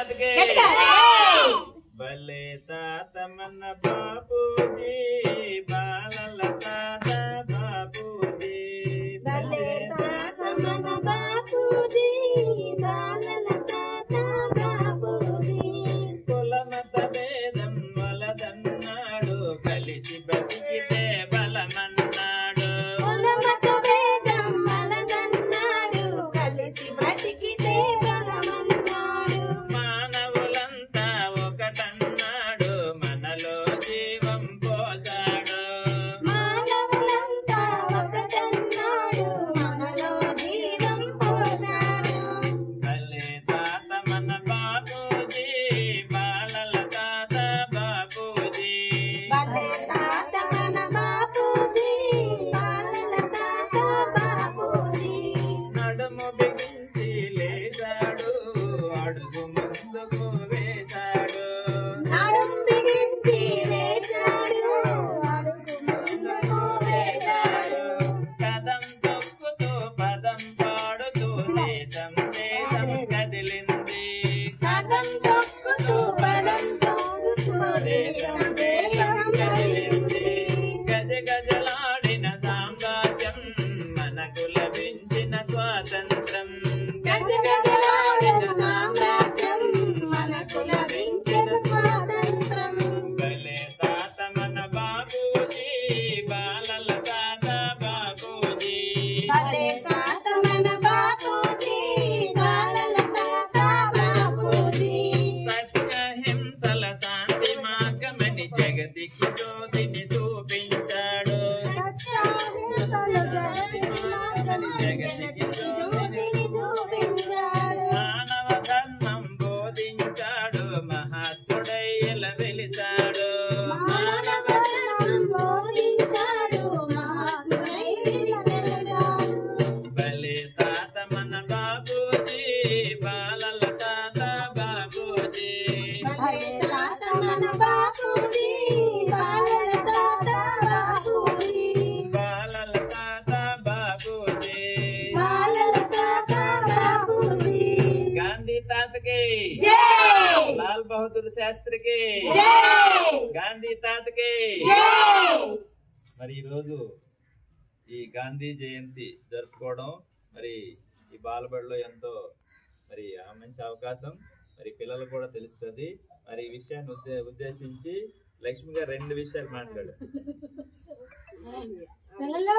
తాతకే భలే తాత మన బాపూజీ బాలల తాత బాపూజీ భలే తాత మన బాపూజీ బాలల తాత బాపూజీ కులమత భేదం వలదన్నాడు కలిసి బతికితే బలమన్నాడు కులమత భేదం వలదన్నాడు కలిసి బతికితే బలమన్నాడు మానవులంతా ఒకటన్నాడు మనలో జీవం పోసాడు మానవులంతా ఒకటన్నాడు మనలో జీవం పోసాడు భలే తాత మన బాపూజీ బాలల తాత బాపూజీ భలే తాత మన బాపూజీ బాలల తాత బాపూజీ నడుము బిగించి లేచాడు అడుగు ముందుకు వేశాడు నడుం బిగించి లేచాడు అడుగు ముందుకు వేశాడు కదం తొక్కుతూ పదం పాడుతూ దేశం దేశం కదిలింది కదం తొక్కుతూ పదం తొక్కుతూ దేశం దేశం కదిలింది గజ గజలాడిన సామ్రాజ్యం మనకు లభించిన స్వాతంత్రం గజగజలాడిన సామ్రాజ్యం మనకు లభించిన స్వాతంత్రం భలే తాత మన బాపూజీ బాలల తాత బాపూజీ భలే తాత మన బాపూజీ బాలల తాత బాపూజీ సత్యహింసల శాంతి మార్గమని జగతికి జ్యోతిని చూపించాడు సత్యాహింసలు జగతికి జ్యోతిని చూపించాడు మానవ ధర్మం బోధించాడు మహాత్ముడై ఇలా వెలిశాడు మానవ ధర్మం బోధించాడు మహాత్ముడై వెలిశాడు భలే తాత మన బాపూజీ బాలల తాత బాపూజీ భలే తాత మన బాపూజీ బాలల తాత బాపూజీ బాలల తాత బాపూజీ బాలల తాత బాపూజీ గాంధీ తాతకి జై లాల్ బహదూర్ శాస్త్రికి జై గాంధీ తాతకి జై మరి ఈరోజు ఈ గాంధీ జయంతి జరుపుకోవడం మరి ఈ బాలబడిలో ఎంతో మరి మంచి అవకాశం మరి పిల్లలకు కూడా తెలుస్తుంది మరి ఈ విషయాన్ని ఉద్దేశించి లక్ష్మి గారు 2 విషయాలు మాట్లాడారు పిల్లలు